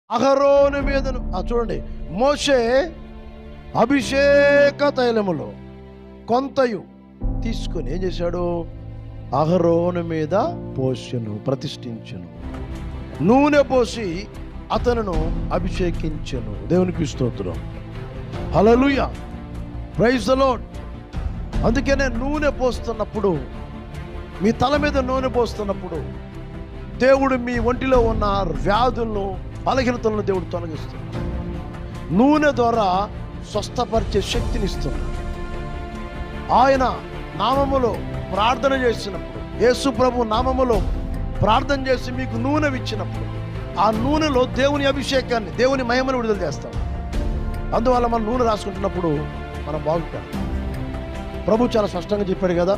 అహరోను మీదను చూడండి, మోషే అభిషేక తైలములో కొంతయు తీసుకొని ఏం చేశాడు? అహరోను మీద పోసెను, ప్రతిష్ఠించెను, నూనె పోసి అతనును అభిషేకించెను. దేవునికి స్తోత్రం, హల్లెలూయా, ప్రైజ్ ది లార్డ్. అందుకనే నూనె పోస్తున్నప్పుడు, మీ తల మీద నూనె పోస్తున్నప్పుడు దేవుడు మీ ఒంటిలో ఉన్న వ్యాధులను, బలహీనతలను దేవుడు తొలగిస్తున్నాడు. నూనె ద్వారా స్వస్థపరిచే శక్తిని ఇస్తున్నాడు. ఆయన నామములో ప్రార్థన చేసినప్పుడు, యేసు ప్రభు నామములో ప్రార్థన చేసి మీకు నూనె ఇచ్చినప్పుడు, ఆ నూనెలో దేవుని అభిషేకాన్ని, దేవుని మహిమను విడుదల చేస్తాం. అందువల్ల మనం నూనె రాసుకుంటున్నప్పుడు మనం బాగుంటాం. ప్రభు చాలా స్పష్టంగా చెప్పాడు కదా,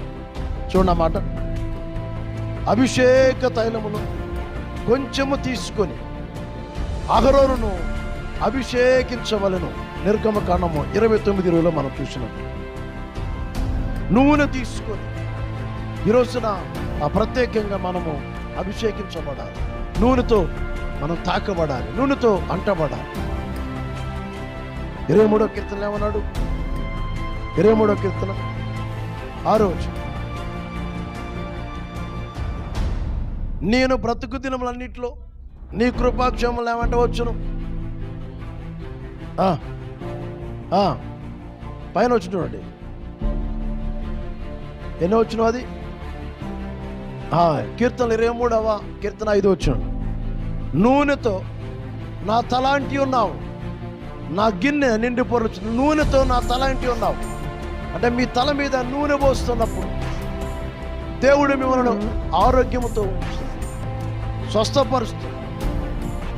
చూడండి ఆ మాట. అభిషేక తైలమును కొంచెము తీసుకొని అహరోనును అభిషేకించవలెను. నిర్గమకాండము 29:20 మనం చూసినాం. నూనె తీసుకొని ఈరోజున ప్రత్యేకంగా మనము అభిషేకించబడాలి. నూనెతో మనం తాకబడాలి, నూనెతో అంటబడాలి. 23వ కీర్తన ఏమన్నాడు? 23వ కీర్తన 6వ వచనం, నేను బ్రతుకు దినములన్నిట్లో నీ కృపాక్షేమములు ఏమంటే వచ్చును. పైన వచ్చి చూడండి, ఎన్నో వచ్చిన అది కీర్తన 23వ కీర్తన 5వ వచనం, నూనెతో నా తలాంటి ఉన్నావు, నా గిన్నె నిండి పొరచు. నూనెతో నా తలాంటి ఉన్నావు అంటే మీ తల మీద నూనె పోస్తున్నప్పుడు దేవుడు మిమ్మల్ని ఆరోగ్యముతో స్వస్థపరుస్తూ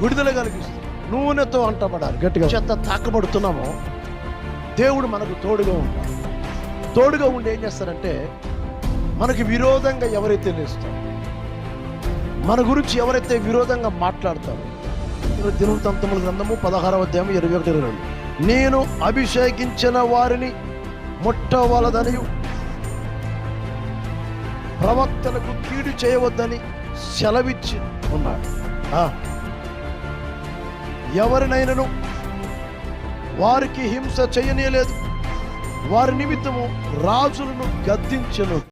విడుదల కలిగిస్తూ నూనెతో అంటబడాలి. గట్టిగా చెత్త తాకబడుతున్నామో దేవుడు మనకు తోడుగా ఉంటాడు. తోడుగా ఉండి ఏం చేస్తారంటే, మనకి విరోధంగా ఎవరైతే లేస్తారో, మన గురించి ఎవరైతే విరోధంగా మాట్లాడతారో, దినవృత్తాంతముల గ్రంథము 16వ అధ్యాయం 21-22, నేను అభిషేకించిన వారిని ముట్టవలదనియు ప్రవక్తలకు కీడు చేయవద్దని సెలవిచ్చి ఉన్నాడు. ఎవరినైనాను వారికి హింస చేయనీయలేదు, వారి నిమిత్తము రాజులను గద్దించెను.